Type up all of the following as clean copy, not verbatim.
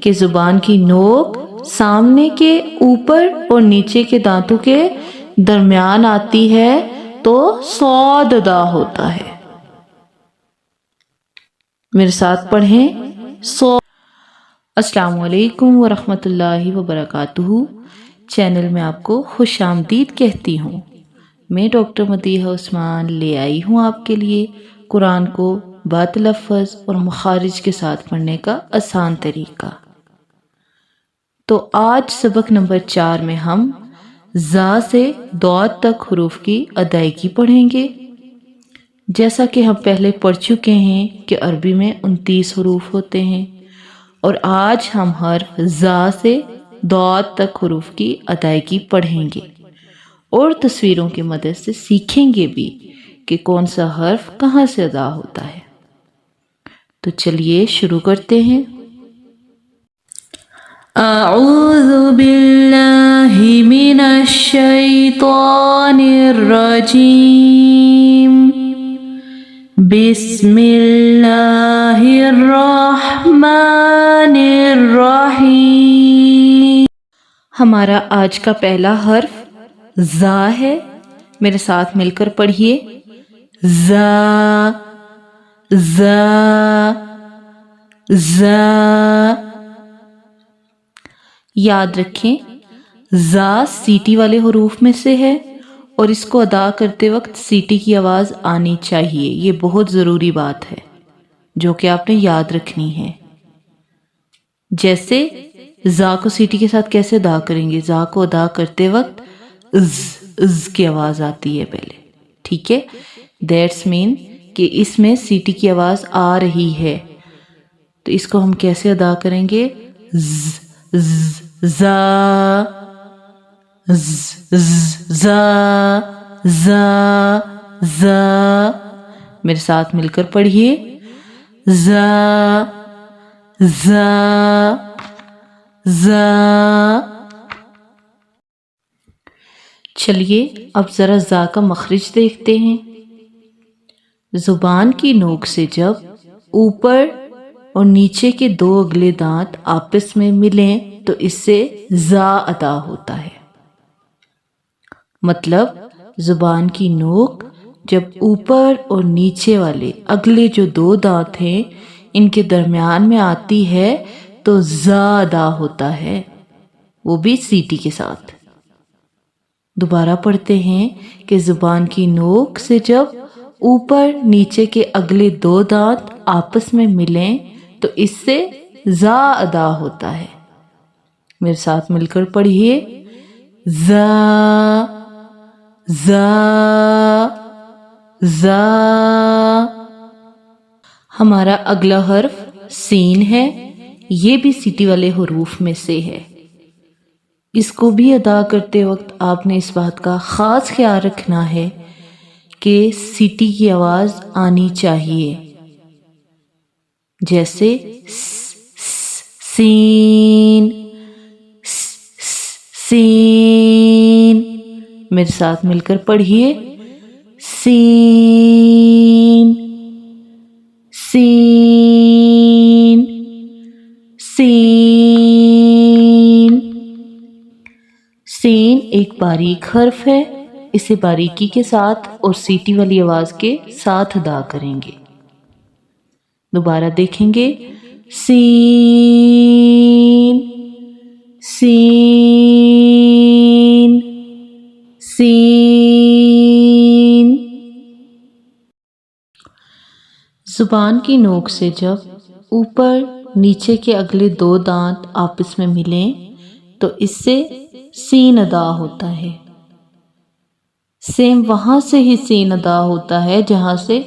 کہ زبان کی نوک سامنے کے اوپر اور نیچے کے دانتوں کے درمیان آتی ہے تو صاد ادا ہوتا ہے۔ میرے ساتھ پڑھیں صاد۔ السلام علیکم ورحمۃ اللہ وبرکاتہ۔ چینل میں آپ کو خوش آمدید کہتی ہوں۔ میں ڈاکٹر مدیحہ عثمان لے آئی ہوں آپ کے لیے قرآن کو باتلفظ اور مخارج کے ساتھ پڑھنے کا آسان طریقہ۔ تو آج سبق نمبر 4 میں ہم زا سے ضاد تک حروف کی ادائیگی پڑھیں گے۔ جیسا کہ ہم پہلے پڑھ چکے ہیں کہ عربی میں 29 حروف ہوتے ہیں، اور آج ہم حرف زا سے ضاد تک حروف کی ادائیگی پڑھیں گے اور تصویروں کی مدد سے سیکھیں گے بھی کہ کون سا حرف کہاں سے ادا ہوتا ہے۔ تو چلیے شروع کرتے ہیں۔ اعوذ باللہ من الشیطان الرجیم، بسم اللہ الرحمن الرحیم۔ ہمارا آج کا پہلا حرف زا ہے۔ میرے ساتھ مل کر پڑھیے زا زا زا۔ یاد رکھیں زا سیٹی والے حروف میں سے ہے اور اس کو ادا کرتے وقت سیٹی کی آواز آنی چاہیے۔ یہ بہت ضروری بات ہے جو کہ آپ نے یاد رکھنی ہے۔ جیسے زا کو سیٹی کے ساتھ کیسے ادا کریں گے؟ زا کو ادا کرتے وقت از کی آواز آتی ہے پہلے، ٹھیک ہے؟ دیٹس مین کہ اس میں سیٹی کی آواز آ رہی ہے، تو اس کو ہم کیسے ادا کریں گے؟ زا زا زا زا۔ میرے ساتھ مل کر پڑھیے زا زا زا۔ چلیے اب ذرا زا کا مخرج دیکھتے ہیں۔ زبان کی نوک سے جب اوپر اور نیچے کے 2 اگلے دانت آپس میں ملیں تو اس سے زا ادا ہوتا ہے۔ مطلب زبان کی نوک جب اوپر اور نیچے والے اگلے جو 2 دانت ہیں ان کے درمیان میں آتی ہے تو زا ادا ہوتا ہے، وہ بھی سیٹی کے ساتھ۔ دوبارہ پڑھتے ہیں کہ زبان کی نوک سے جب اوپر نیچے کے اگلے 2 دانت آپس میں ملیں تو اس سے زا ادا ہوتا ہے۔ میرے ساتھ مل کر پڑھیے زا زا زا۔ ہمارا اگلا حرف سین ہے۔ یہ بھی سیٹی والے حروف میں سے ہے۔ اس کو بھی ادا کرتے وقت آپ نے اس بات کا خاص خیال رکھنا ہے کہ سیٹی کی آواز آنی چاہیے۔ جیسے سین سین۔ میرے ساتھ مل کر پڑھیے سین سین سین۔ سین ایک باریک حرف ہے، اسے باریکی کے ساتھ اور سیٹی والی آواز کے ساتھ ادا کریں گے۔ دوبارہ دیکھیں گے سین سین سین۔ زبان کی نوک سے جب اوپر نیچے کے اگلے 2 دانت آپس میں ملیں تو اس سے سین ادا ہوتا ہے۔ سیم وہاں سے ہی سین ادا ہوتا ہے جہاں سے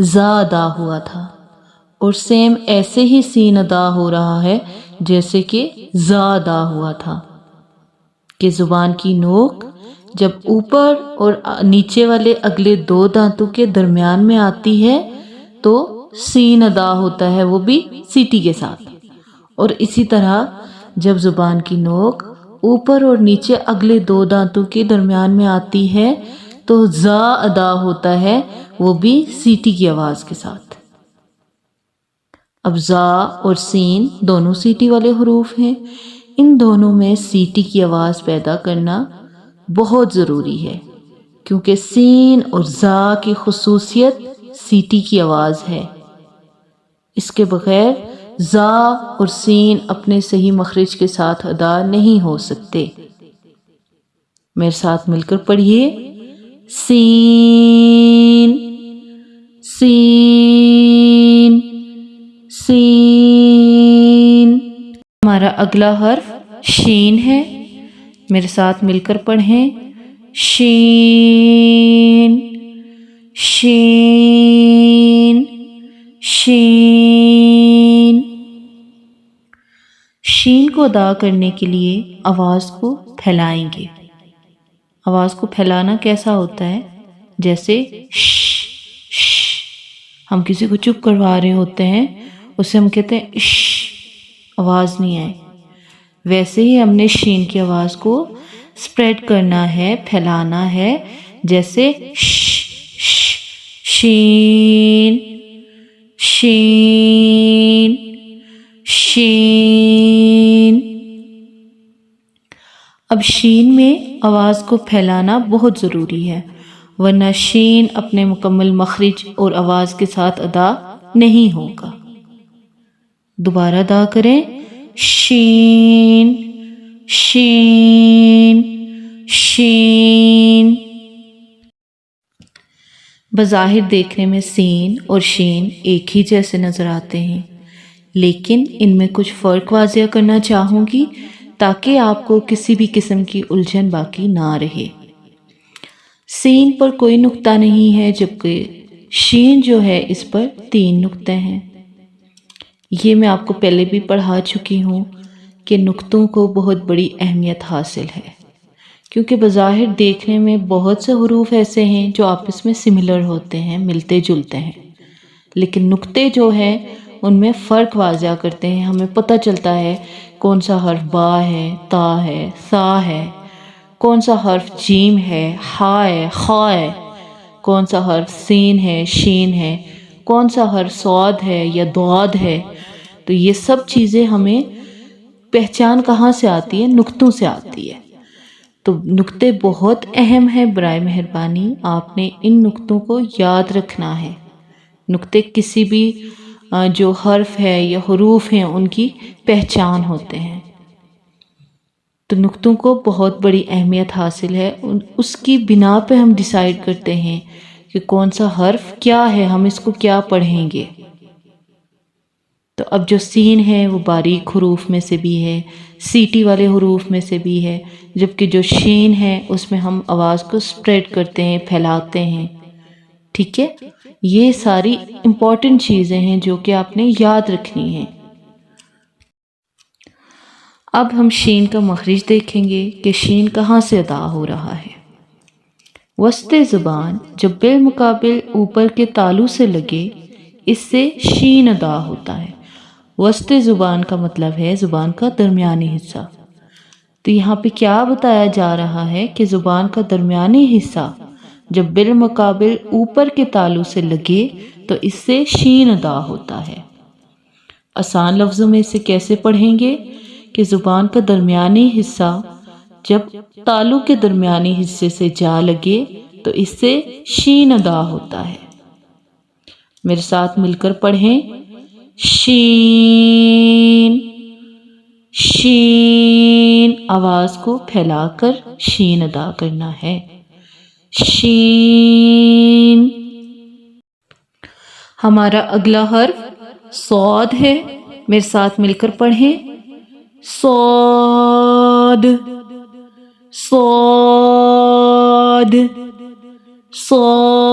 زا ادا ہوا تھا، اور سیم ایسے ہی سین ادا ہو رہا ہے جیسے کہ زا ادا ہوا تھا، کہ زبان کی نوک جب اوپر اور نیچے والے اگلے 2 دانتوں کے درمیان میں آتی ہے تو سین ادا ہوتا ہے، وہ بھی سیٹی کے ساتھ۔ اور اسی طرح جب زبان کی نوک اوپر اور نیچے اگلے 2 دانتوں کے درمیان میں آتی ہے تو زا ادا ہوتا ہے، وہ بھی سیٹی کی آواز کے ساتھ۔ اب زا اور سین دونوں سیٹی والے حروف ہیں، ان دونوں میں سیٹی کی آواز پیدا کرنا بہت ضروری ہے، کیونکہ سین اور زا کی خصوصیت سیٹی کی آواز ہے۔ اس کے بغیر زا اور سین اپنے صحیح مخرج کے ساتھ ادا نہیں ہو سکتے۔ میرے ساتھ مل کر پڑھیے، سین سین سین۔ ہمارا اگلا حرف شین ہے، میرے ساتھ مل کر پڑھیں، شین شین شین۔ شین کو ادا کرنے کے لیے آواز کو پھیلائیں گے۔ آواز کو پھیلانا کیسا ہوتا ہے؟ جیسے ش ش، ہم کسی کو چپ کروا رہے ہوتے ہیں، اسے ہم کہتے ہیں ش، آواز نہیں آئے۔ ویسے ہی ہم نے شین کی آواز کو سپریڈ کرنا ہے، پھیلانا ہے، جیسے ش ش، شین شین شین۔ اب شین میں آواز کو پھیلانا بہت ضروری ہے، ورنہ شین اپنے مکمل مخرج اور آواز کے ساتھ ادا نہیں ہوگا۔ دوبارہ ادا کریں، شین شین شین۔ بظاہر دیکھنے میں سین اور شین ایک ہی جیسے نظر آتے ہیں، لیکن ان میں کچھ فرق واضح کرنا چاہوں گی تاکہ آپ کو کسی بھی قسم کی الجھن باقی نہ رہے۔ سین پر کوئی نقطہ نہیں ہے، جبکہ شین جو ہے اس پر 3 نقطے ہیں۔ یہ میں آپ کو پہلے بھی پڑھا چکی ہوں کہ نقطوں کو بہت بڑی اہمیت حاصل ہے، کیونکہ بظاہر دیکھنے میں بہت سے حروف ایسے ہیں جو آپس میں سملر ہوتے ہیں، ملتے جلتے ہیں، لیکن نقطے جو ہیں ان میں فرق واضح کرتے ہیں۔ ہمیں پتہ چلتا ہے کون سا حرف با ہے، تا ہے، سا ہے، کون سا حرف جیم ہے، ہا ہے، خا ہے، کون سا حرف سین ہے، شین ہے، کون سا حرف صاد ہے یا ضاد ہے۔ تو یہ سب چیزیں ہمیں پہچان کہاں سے آتی ہے؟ نقطوں سے آتی ہے۔ تو نقطے بہت اہم ہیں، برائے مہربانی آپ نے ان نقطوں کو یاد رکھنا ہے۔ نقطے کسی بھی جو حرف ہے یا حروف ہیں ان کی پہچان ہوتے ہیں۔ تو نقطوں کو بہت بڑی اہمیت حاصل ہے، اس کی بنا پہ ہم ڈیسائیڈ کرتے ہیں کہ کون سا حرف کیا ہے، ہم اس کو کیا پڑھیں گے۔ تو اب جو سین ہے وہ باریک حروف میں سے بھی ہے، سیٹی والے حروف میں سے بھی ہے، جبکہ جو شین ہے اس میں ہم آواز کو سپریڈ کرتے ہیں، پھیلاتے ہیں۔ ٹھیک ہے، یہ ساری امپورٹنٹ چیزیں ہیں جو کہ آپ نے یاد رکھنی ہیں۔ اب ہم شین کا مخرج دیکھیں گے کہ شین کہاں سے ادا ہو رہا ہے۔ وسط زبان جب بالمقابل اوپر کے تالو سے لگے، اس سے شین ادا ہوتا ہے۔ وسط زبان کا مطلب ہے زبان کا درمیانی حصہ۔ تو یہاں پہ کیا بتایا جا رہا ہے کہ زبان کا درمیانی حصہ جب بالمقابل اوپر کے تالو سے لگے تو اس سے شین ادا ہوتا ہے۔ آسان لفظوں میں اسے کیسے پڑھیں گے کہ زبان کا درمیانی حصہ جب تالو کے درمیانی حصے سے جا لگے تو اس سے شین ادا ہوتا ہے۔ میرے ساتھ مل کر پڑھیں، شین شین۔ آواز کو پھیلا کر شین ادا کرنا ہے، شین۔ ہمارا اگلا حرف صاد ہے، میرے ساتھ مل کر پڑھیں، صاد صاد صاد۔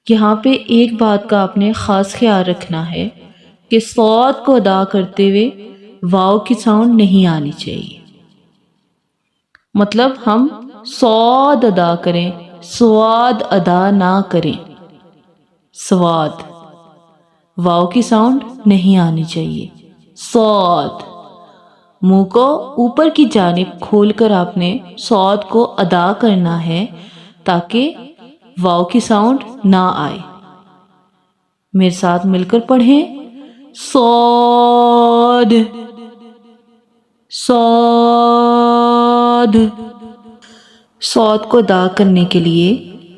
یہاں پہ ایک بات کا آپ نے خاص خیال رکھنا ہے کہ صاد کو ادا کرتے ہوئے واو کی ساؤنڈ نہیں آنی چاہیے۔ مطلب ہم صاد ادا کریں، سواد ادا نہ کریں۔ سواد، واو کی ساؤنڈ نہیں آنی چاہیے۔ صاد، منہ کو اوپر کی جانب کھول کر آپ نے صاد کو ادا کرنا ہے تاکہ واو کی ساؤنڈ نہ آئے۔ میرے ساتھ مل کر پڑھیں، صاد صاد۔ صاد کو ادا کرنے کے لیے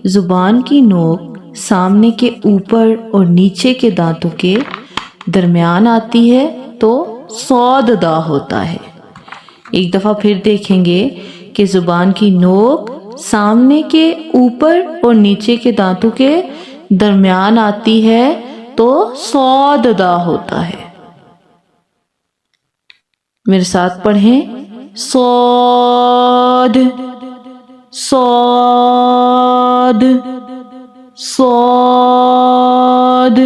زبان کی نوک سامنے کے اوپر اور نیچے کے دانتوں کے درمیان آتی ہے تو صاد ادا ہوتا ہے۔ ایک دفعہ پھر دیکھیں گے کہ زبان کی نوک سامنے کے اوپر اور نیچے کے دانتوں کے درمیان آتی ہے تو صاد ادا ہوتا ہے۔ میرے ساتھ پڑھیں، صاد صاد صاد۔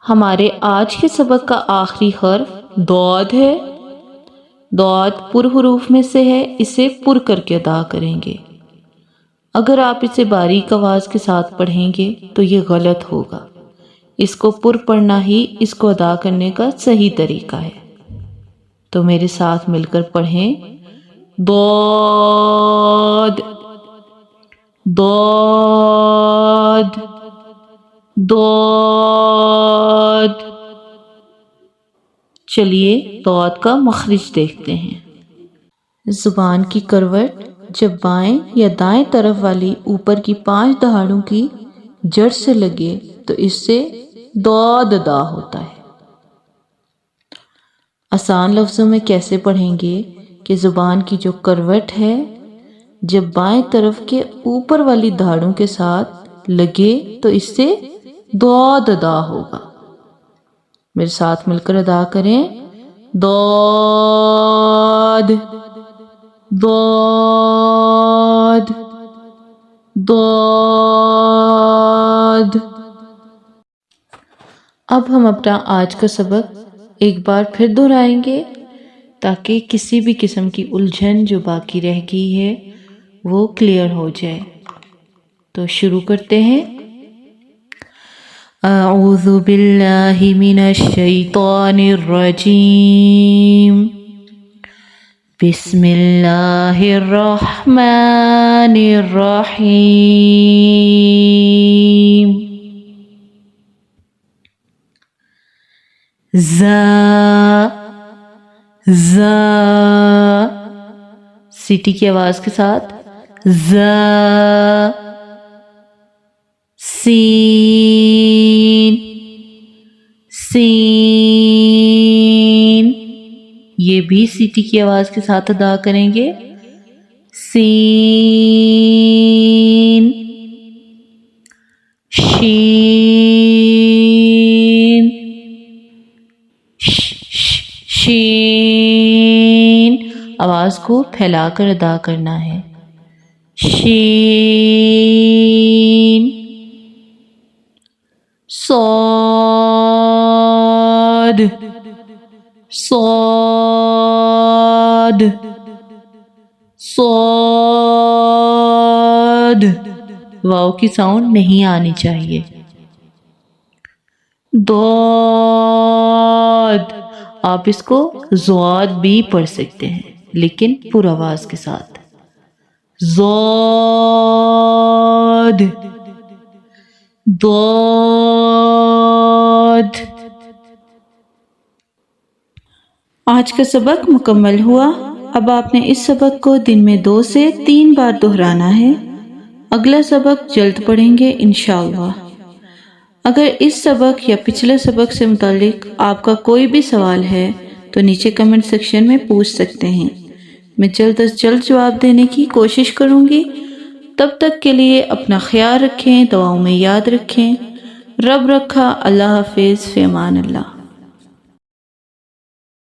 ہمارے آج کے سبق کا آخری حرف ضاد ہے۔ ضاد پر حروف میں سے ہے، اسے پر کر کے ادا کریں گے۔ اگر آپ اسے باریک آواز کے ساتھ پڑھیں گے تو یہ غلط ہوگا۔ اس کو پر پڑھنا ہی اس کو ادا کرنے کا صحیح طریقہ ہے۔ تو میرے ساتھ مل کر پڑھیں، ضاد ضاد ضاد۔ چلیے ضاد کا مخرج دیکھتے ہیں۔ زبان کی کروٹ جب بائیں یا دائیں طرف والی اوپر کی 5 دہاڑوں کی جڑ سے لگے تو اس سے ضاد ادا ہوتا ہے۔ آسان لفظوں میں کیسے پڑھیں گے کہ زبان کی جو کروٹ ہے جب بائیں طرف کے اوپر والی دھاڑوں کے ساتھ لگے تو اس سے ضاد ادا ہوگا۔ میرے ساتھ مل کر ادا کریں، ضاد ضاد ضاد۔ اب ہم اپنا آج کا سبق ایک بار پھر دہرائیں گے تاکہ کسی بھی قسم کی الجھن جو باقی رہ گئی ہے وہ کلیئر ہو جائے۔ تو شروع کرتے ہیں۔ اعوذ باللہ من الشیطان الرجیم، بسم اللہ الرحمن الرحیم۔ زا زا، سیٹی کی آواز کے ساتھ، زا۔ سین سین، یہ بھی سیٹی کی آواز کے ساتھ ادا کریں گے، سین۔ شین شین، آواز کو پھیلا کر ادا کرنا ہے، شین۔ صاد صاد صاد، واو کی ساؤنڈ نہیں آنی چاہیے۔ ضاد، آپ اس کو ضاد بھی پڑھ سکتے ہیں لیکن پر آواز کے ساتھ، ضاد ضاد۔ آج کا سبق مکمل ہوا۔ اب آپ نے اس سبق کو دن میں 2 سے 3 بار دہرانا ہے۔ اگلا سبق جلد پڑھیں گے انشاءاللہ۔ اگر اس سبق یا پچھلے سبق سے متعلق آپ کا کوئی بھی سوال ہے تو نیچے کمنٹ سیکشن میں پوچھ سکتے ہیں، میں جلد از جلد جواب دینے کی کوشش کروں گی۔ تب تک کے لیے اپنا خیال رکھیں، دعاؤں میں یاد رکھیں۔ رب رکھا، اللہ حافظ، فی امان اللہ۔